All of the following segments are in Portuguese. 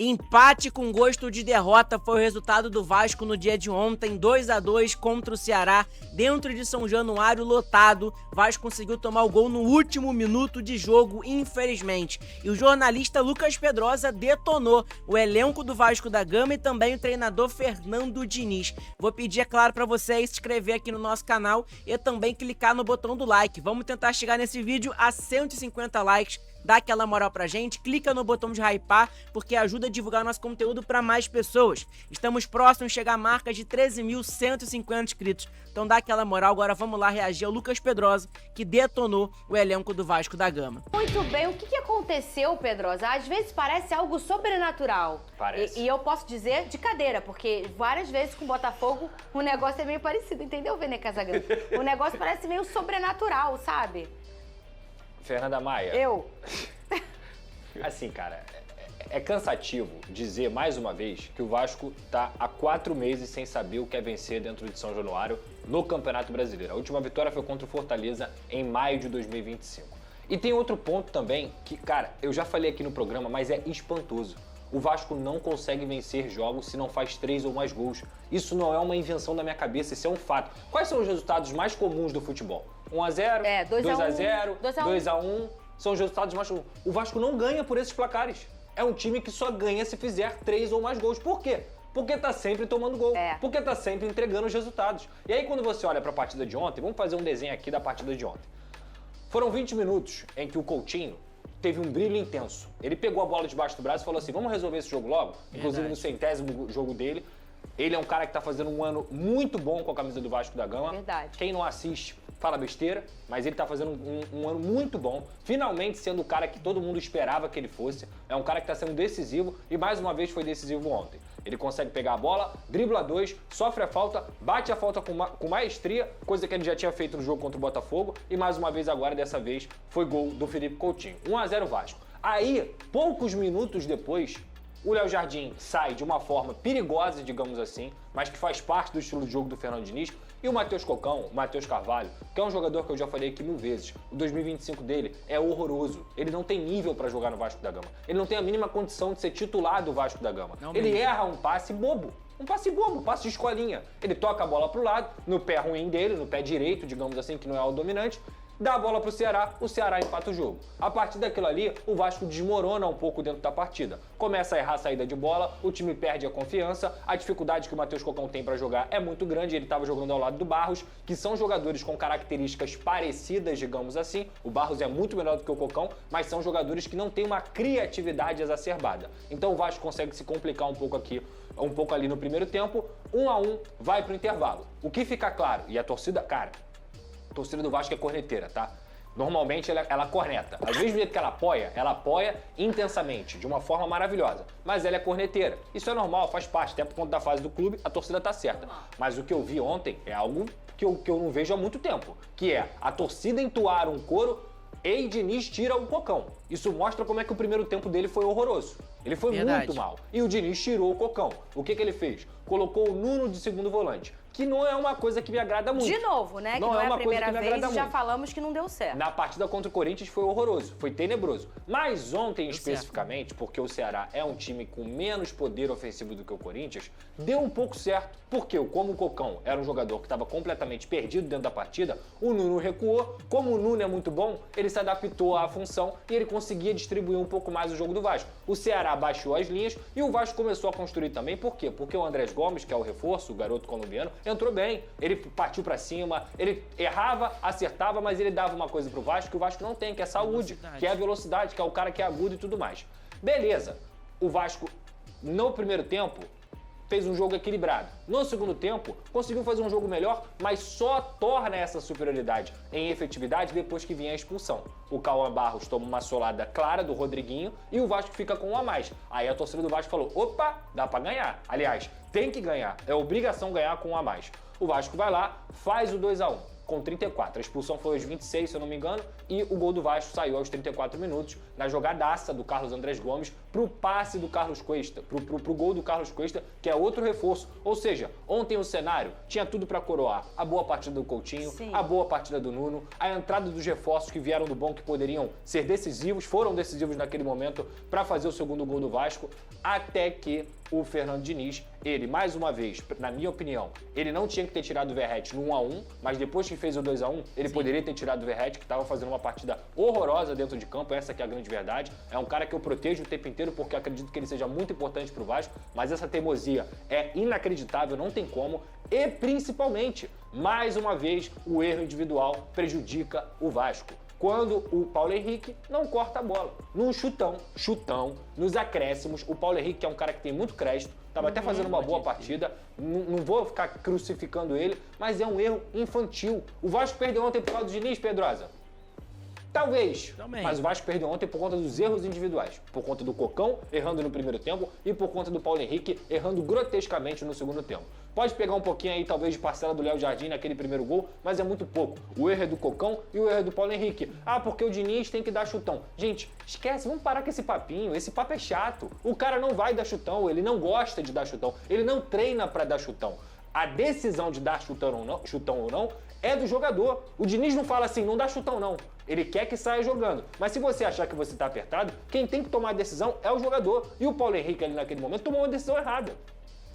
Empate com gosto de derrota foi o resultado do Vasco no dia de ontem, 2-2 contra o Ceará, dentro de São Januário lotado. Vasco conseguiu tomar o gol no último minuto de jogo, infelizmente. E o jornalista Lucas Pedrosa detonou o elenco do Vasco da Gama e também o treinador Fernando Diniz. Vou pedir, é claro, para você se inscrever aqui no nosso canal e também clicar no botão do like. Vamos tentar chegar nesse vídeo a 150 likes. Dá aquela moral pra gente, clica no botão de hypar, porque ajuda a divulgar nosso conteúdo para mais pessoas. Estamos próximos de chegar à marca de 13.150 inscritos. Então dá aquela moral, agora vamos lá reagir ao Lucas Pedrosa, que detonou o elenco do Vasco da Gama. Muito bem, o que aconteceu, Pedrosa? Às vezes parece algo sobrenatural. Parece. E eu posso dizer de cadeira, porque várias vezes com o Botafogo o negócio é meio parecido, entendeu, Vene Casagrande? O negócio parece meio sobrenatural, sabe? Fernanda Maia. Assim, cara, é cansativo dizer mais uma vez que o Vasco tá há 4 meses sem saber o que é vencer dentro de São Januário no Campeonato Brasileiro. A última vitória foi contra o Fortaleza em maio de 2025. E tem outro ponto também que, cara, eu já falei aqui no programa, mas é espantoso. O Vasco não consegue vencer jogos se não faz 3 ou mais gols. Isso não é uma invenção da minha cabeça, isso é um fato. Quais são os resultados mais comuns do futebol? 1-0, 2-0, 2-1, são os resultados mais comuns. O Vasco não ganha por esses placares. É um time que só ganha se fizer 3 ou mais gols. Por quê? Porque tá sempre tomando gol, porque tá sempre entregando os resultados. E aí quando você olha pra partida de ontem, vamos fazer um desenho aqui da partida de ontem. Foram 20 minutos em que o Coutinho teve um brilho intenso. Ele pegou a bola debaixo do braço e falou assim, vamos resolver esse jogo logo? Inclusive no 100º jogo dele. Ele é um cara que tá fazendo um ano muito bom com a camisa do Vasco da Gama. Verdade. Quem não assiste fala besteira, mas ele tá fazendo um ano muito bom, finalmente sendo o cara que todo mundo esperava que ele fosse. É um cara que tá sendo decisivo e mais uma vez foi decisivo ontem. Ele consegue pegar a bola, dribla 2, sofre a falta, bate a falta com maestria, coisa que ele já tinha feito no jogo contra o Botafogo e mais uma vez agora, dessa vez, foi gol do Felipe Coutinho. 1-0 Vasco. Aí, poucos minutos depois, o Léo Jardim sai de uma forma perigosa, digamos assim, mas que faz parte do estilo de jogo do Fernando Diniz. E o Matheus Cocão, o Matheus Carvalho, que é um jogador que eu já falei aqui 1000 vezes, o 2025 dele é horroroso. Ele não tem nível para jogar no Vasco da Gama. Ele não tem a mínima condição de ser titular do Vasco da Gama. Ele erra um passe bobo. Um passe bobo, um passe de escolinha. Ele toca a bola pro lado, no pé ruim dele, no pé direito, digamos assim, que não é o dominante, dá a bola pro Ceará, o Ceará empata o jogo. A partir daquilo ali, o Vasco desmorona um pouco dentro da partida. Começa a errar a saída de bola, o time perde a confiança, a dificuldade que o Matheus Cocão tem para jogar é muito grande, ele estava jogando ao lado do Barros, que são jogadores com características parecidas, digamos assim. O Barros é muito melhor do que o Cocão, mas são jogadores que não têm uma criatividade exacerbada. Então o Vasco consegue se complicar um pouco ali no primeiro tempo, 1-1, vai pro intervalo. O que fica claro, e a torcida, cara, a torcida do Vasco é corneteira, tá? Normalmente ela corneta. Às vezes do jeito que ela apoia intensamente, de uma forma maravilhosa. Mas ela é corneteira. Isso é normal, faz parte. Até por conta da fase do clube, a torcida tá certa. Mas o que eu vi ontem é algo que eu não vejo há muito tempo. Que é a torcida entoar um coro e Diniz tira o Cocão. Isso mostra como é que o primeiro tempo dele foi horroroso. Ele foi muito mal. E o Diniz tirou o Cocão. O que ele fez? Colocou o Nuno de segundo volante. Que não é uma coisa que me agrada muito. De novo, né? Que não é a primeira vez e já falamos que não deu certo. Na partida contra o Corinthians foi horroroso, foi tenebroso. Mas ontem especificamente, porque o Ceará é um time com menos poder ofensivo do que o Corinthians, deu um pouco certo. Porque como o Cocão era um jogador que estava completamente perdido dentro da partida, o Nuno recuou. Como o Nuno é muito bom, ele se adaptou à função e ele conseguia distribuir um pouco mais o jogo do Vasco. O Ceará baixou as linhas e o Vasco começou a construir também. Por quê? Porque o Andrés Gomes, que é o reforço, o garoto colombiano, entrou bem. Ele partiu pra cima, ele errava, acertava, mas ele dava uma coisa pro Vasco que o Vasco não tem, que é saúde, que é a velocidade, que é o cara que é agudo e tudo mais. Beleza. O Vasco, no primeiro tempo, fez um jogo equilibrado. No segundo tempo, conseguiu fazer um jogo melhor, mas só torna essa superioridade em efetividade depois que vinha a expulsão. O Cauã Barros toma uma solada clara do Rodriguinho e o Vasco fica com 1 a mais. Aí a torcida do Vasco falou, opa, dá pra ganhar. Aliás, tem que ganhar, é obrigação ganhar com 1 a mais. O Vasco vai lá, faz o 2 a 1 com 34. A expulsão foi aos 26, se eu não me engano, e o gol do Vasco saiu aos 34 minutos, na jogadaça do Carlos Andrés Gomes, pro passe do Carlos Cuesta, pro gol do Carlos Cuesta, que é outro reforço. Ou seja, ontem o cenário tinha tudo para coroar. A boa partida do Coutinho, Sim. a boa partida do Nuno, a entrada dos reforços que vieram do banco que poderiam ser decisivos, foram decisivos naquele momento para fazer o segundo gol do Vasco, até que o Fernando Diniz, ele, mais uma vez, na minha opinião, ele não tinha que ter tirado o Verratti no 1-1, mas depois que fez o 2-1, ele poderia ter tirado o Verratti, que estava fazendo uma partida horrorosa dentro de campo, essa que é a grande verdade. É um cara que eu protejo o tempo inteiro porque eu acredito que ele seja muito importante pro Vasco, mas essa teimosia é inacreditável, não tem como, e principalmente, mais uma vez, o erro individual prejudica o Vasco. Quando o Paulo Henrique não corta a bola. Num chutão, nos acréscimos. O Paulo Henrique, que é um cara que tem muito crédito, estava até fazendo uma boa partida, não vou ficar crucificando ele, mas é um erro infantil. O Vasco perdeu ontem por causa do Diniz, Pedrosa? Talvez, Também. mas o Vasco perdeu ontem por conta dos erros individuais. Por conta do Cocão errando no primeiro tempo e por conta do Paulo Henrique errando grotescamente no segundo tempo. Pode pegar um pouquinho aí, talvez, de parcela do Léo Jardim naquele primeiro gol, mas é muito pouco. O erro é do Cocão e o erro é do Paulo Henrique. Ah, porque o Diniz tem que dar chutão. Gente, esquece, vamos parar com esse papinho. Esse papo é chato. O cara não vai dar chutão, ele não gosta de dar chutão, ele não treina pra dar chutão. A decisão de dar chutão ou não é do jogador. O Diniz não fala assim, não dá chutão não. Ele quer que saia jogando. Mas se você achar que você tá apertado, quem tem que tomar a decisão é o jogador. E o Paulo Henrique ali naquele momento tomou uma decisão errada.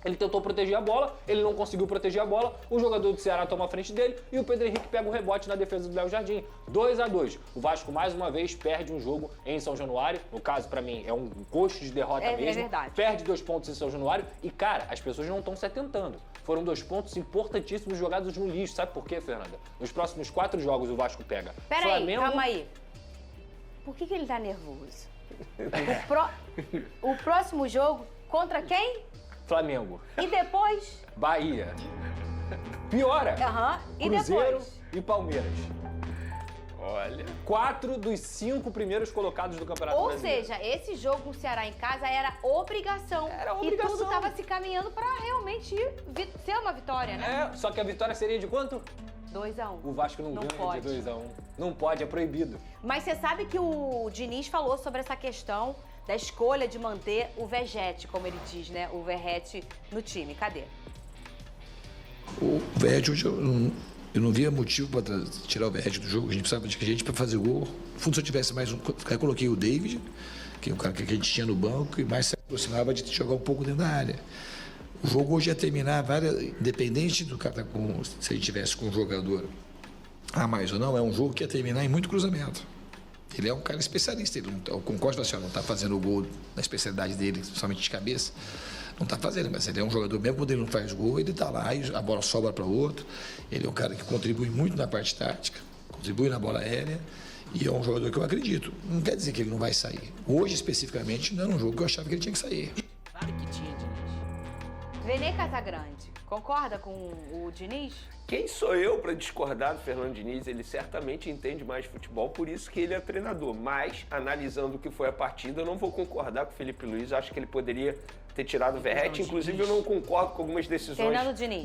Ele tentou proteger a bola, ele não conseguiu proteger a bola, o jogador do Ceará toma a frente dele e o Pedro Henrique pega o rebote na defesa do Léo Jardim. 2-2. O Vasco mais uma vez perde um jogo em São Januário. No caso, pra mim, é um gosto de derrota mesmo. É verdade. Perde 2 pontos em São Januário e, cara, as pessoas não estão se atentando. Foram 2 pontos importantíssimos jogados no lixo. Sabe por quê, Fernanda? Nos próximos 4 jogos o Vasco pega Peraí, calma aí. Por que ele tá nervoso? O próximo jogo contra quem? Flamengo, E depois? Bahia, piora, Aham. E Cruzeiro depois? e Palmeiras. Olha. 4 dos 5 primeiros colocados do Campeonato Ou Brasileiro. seja, esse jogo com o Ceará em casa era obrigação. Era obrigação. E tudo tava se caminhando pra realmente ser uma vitória, né? É, só que a vitória seria de quanto? 2-1. O Vasco não ganha pode. de 2-1. Não pode, é proibido. Mas você sabe que o Diniz falou sobre essa questão da escolha de manter o Verratti, como ele diz, né? O Verratti no time. Cadê? O Verratti, hoje eu não via motivo para tirar o Verratti do jogo. A gente precisava de gente para fazer gol. No fundo, se eu tivesse mais um, eu coloquei o David, que é o cara que a gente tinha no banco, e mais se aproximava de jogar um pouco dentro da área. O jogo hoje ia terminar, independente do cara se ele tivesse com um jogador a mais ou não, é um jogo que ia terminar em muito cruzamento. Ele é um cara especialista, ele não, eu concordo com você, não está fazendo o gol na especialidade dele, somente de cabeça, não está fazendo, mas ele é um jogador, mesmo quando ele não faz gol, ele está lá e a bola sobra para o outro. Ele é um cara que contribui muito na parte tática, contribui na bola aérea e é um jogador que eu acredito. Não quer dizer que ele não vai sair. Hoje, especificamente, não era um jogo que eu achava que ele tinha que sair. Claro que tinha, Diniz. Renê Casagrande, concorda com o Diniz? Quem sou eu para discordar do Fernando Diniz? Ele certamente entende mais de futebol, por isso que ele é treinador. Mas, analisando o que foi a partida, eu não vou concordar com o Felipe Luiz. Acho que ele poderia ter tirado o Verratti. Inclusive, eu não concordo com algumas decisões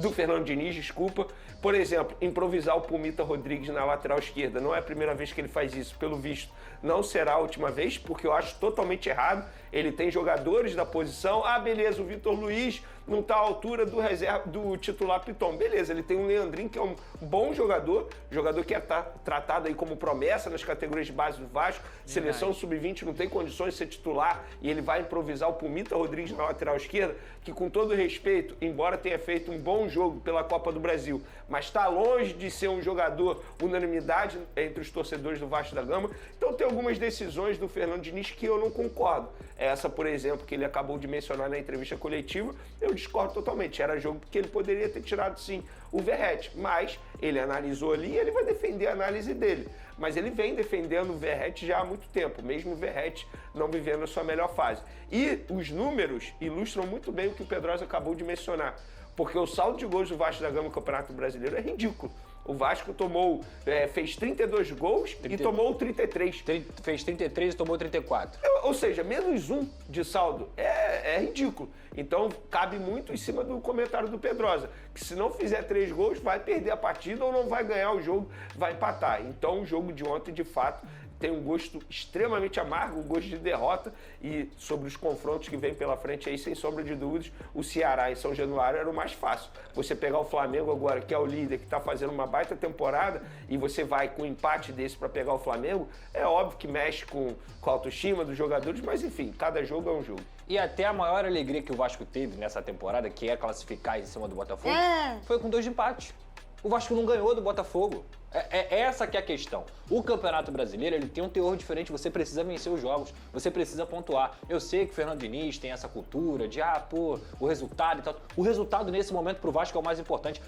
do Fernando Diniz, desculpa. Por exemplo, improvisar o Pumita Rodrigues na lateral esquerda. Não é a primeira vez que ele faz isso. Pelo visto, não será a última vez, porque eu acho totalmente errado. Ele tem jogadores da posição. Ah, beleza, o Vitor Luiz não está à altura do titular Piton. Beleza, ele tem um Leandrinho, que é um bom jogador que é tratado aí como promessa nas categorias de base do Vasco. Seleção sub-20 não tem condições de ser titular e ele vai improvisar o Pumita Rodrigues na lateral esquerda, que com todo respeito, embora tenha feito um bom jogo pela Copa do Brasil, mas está longe de ser um jogador unanimidade entre os torcedores do Vasco da Gama. Então tem algumas decisões do Fernando Diniz que eu não concordo. Essa, por exemplo, que ele acabou de mencionar na entrevista coletiva, eu discordo totalmente. Era jogo que ele poderia ter tirado, sim, o Verratti. Mas ele analisou ali e ele vai defender a análise dele. Mas ele vem defendendo o Verratti já há muito tempo, mesmo o Verratti não vivendo a sua melhor fase. E os números ilustram muito bem o que o Pedrosa acabou de mencionar. Porque o saldo de gols do Vasco da Gama no Campeonato Brasileiro é ridículo. O Vasco fez 32 gols e tomou 33. Fez 33 e tomou 34. Ou seja, menos 1 de saldo. É ridículo. Então, cabe muito em cima do comentário do Pedrosa, que se não fizer 3 gols, vai perder a partida ou não vai ganhar o jogo, vai empatar. Então, o jogo de ontem, de fato, tem um gosto extremamente amargo, um gosto de derrota, e sobre os confrontos que vem pela frente aí, sem sombra de dúvidas, o Ceará em São Januário era o mais fácil. Você pegar o Flamengo agora, que é o líder, que está fazendo uma baita temporada, e você vai com um empate desse para pegar o Flamengo, é óbvio que mexe com a autoestima dos jogadores, mas enfim, cada jogo é um jogo. E até a maior alegria que o Vasco teve nessa temporada, que é classificar em cima do Botafogo, foi com 2 empates. O Vasco não ganhou do Botafogo. É essa que é a questão. O Campeonato Brasileiro, ele tem um teor diferente, você precisa vencer os jogos, você precisa pontuar. Eu sei que o Fernando Diniz tem essa cultura de, o resultado e tal. O resultado nesse momento pro Vasco é o mais importante.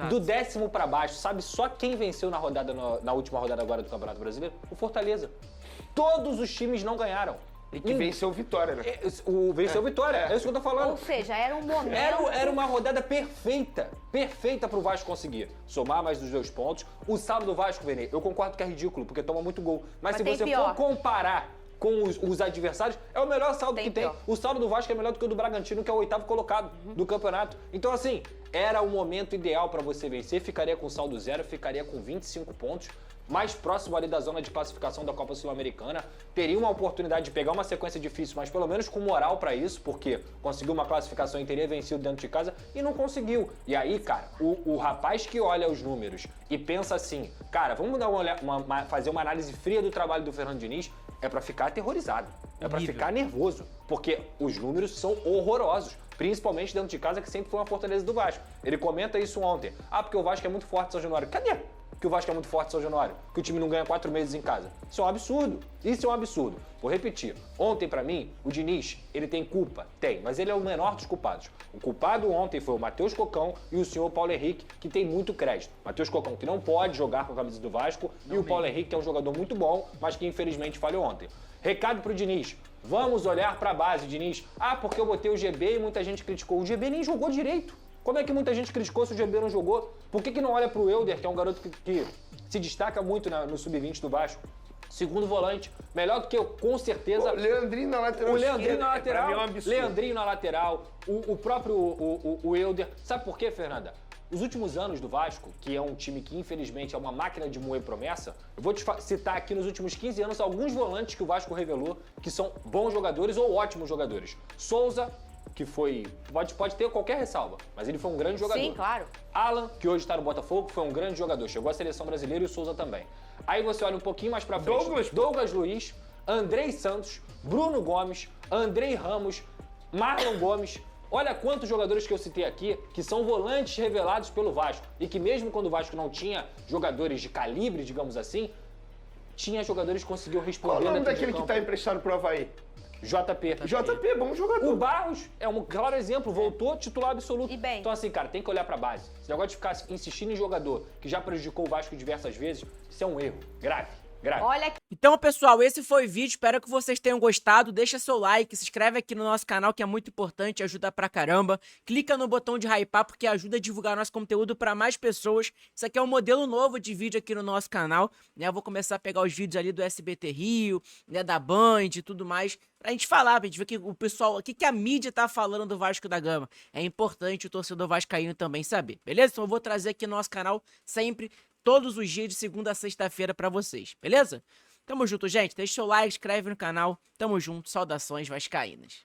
Do 10º pra baixo, sabe só quem venceu na última rodada agora do Campeonato Brasileiro? O Fortaleza. Todos os times não ganharam. E que venceu o Vitória, né? Venceu o Vitória, é isso que eu tô falando. Ou seja, era um momento... Era uma rodada perfeita pro Vasco conseguir somar mais dos 2 pontos. O saldo do Vasco, Vene, eu concordo que é ridículo, porque toma muito gol. Mas se você for comparar com os adversários, é o melhor saldo que tem. O saldo do Vasco é melhor do que o do Bragantino, que é o 8º colocado do campeonato. Então, assim, era o momento ideal para você vencer. Ficaria com saldo 0, ficaria com 25 pontos. Mais próximo ali da zona de classificação da Copa Sul-Americana, teria uma oportunidade de pegar uma sequência difícil, mas pelo menos com moral pra isso, porque conseguiu uma classificação e teria vencido dentro de casa e não conseguiu. E aí, cara, o rapaz que olha os números e pensa assim, cara, vamos dar fazer uma análise fria do trabalho do Fernando Diniz, é pra ficar aterrorizado, é pra ficar nervoso, porque os números são horrorosos. Principalmente dentro de casa, que sempre foi uma fortaleza do Vasco. Ele comenta isso ontem. Porque o Vasco é muito forte em São Januário. Cadê que o Vasco é muito forte em São Januário? Que o time não ganha 4 meses em casa. Isso é um absurdo. Isso é um absurdo. Vou repetir. Ontem, pra mim, o Diniz, ele tem culpa? Tem, mas ele é o menor dos culpados. O culpado ontem foi o Matheus Cocão e o senhor Paulo Henrique, que tem muito crédito. Matheus Cocão, que não pode jogar com a camisa do Vasco, e o Paulo Henrique, que é um jogador muito bom, mas que infelizmente falhou ontem. Recado pro Diniz. Vamos olhar pra base, Diniz. Porque eu botei o GB e muita gente criticou. O GB nem jogou direito. Como é que muita gente criticou se o GB não jogou? Por que não olha pro Elder, que é um garoto que se destaca muito no sub-20 do Vasco? Segundo volante, melhor do que eu, com certeza. O Leandrinho na lateral. O Leandrinho na lateral. Pra mim é um absurdo. Leandrinho na lateral. O próprio o Elder. Sabe por quê, Fernanda? Os últimos anos do Vasco, que é um time que infelizmente é uma máquina de moer promessa, eu vou te citar aqui nos últimos 15 anos alguns volantes que o Vasco revelou que são bons jogadores ou ótimos jogadores. Souza, que foi... Pode ter qualquer ressalva, mas ele foi um grande jogador. Sim, claro. Alan, que hoje está no Botafogo, foi um grande jogador. Chegou à seleção brasileira e o Souza também. Aí você olha um pouquinho mais pra frente. Douglas Luiz, Andrei Santos, Bruno Gomes, Andrei Ramos, Marlon Gomes. Olha quantos jogadores que eu citei aqui que são volantes revelados pelo Vasco e que mesmo quando o Vasco não tinha jogadores de calibre, digamos assim, tinha jogadores que conseguiam responder. Qual o nome daquele que tá emprestado pro Avaí? JP, bom jogador. O Barros é um claro exemplo, voltou titular absoluto. E bem. Então assim, cara, tem que olhar pra base. Esse negócio de ficar insistindo em jogador que já prejudicou o Vasco diversas vezes, isso é um erro grave. Olha... Então, pessoal, esse foi o vídeo. Espero que vocês tenham gostado. Deixa seu like, se inscreve aqui no nosso canal, que é muito importante, ajuda pra caramba. Clica no botão de hypar, porque ajuda a divulgar nosso conteúdo pra mais pessoas. Isso aqui é um modelo novo de vídeo aqui no nosso canal, né? Eu vou começar a pegar os vídeos ali do SBT Rio, né, da Band e tudo mais, pra gente falar, pra gente ver que o pessoal, o que a mídia tá falando do Vasco da Gama. É importante o torcedor vascaíno também saber, beleza? Então eu vou trazer aqui no nosso canal sempre, todos os dias, de segunda a sexta-feira pra vocês, beleza? Tamo junto, gente. Deixa seu like, inscreve no canal. Tamo junto. Saudações vascaínas.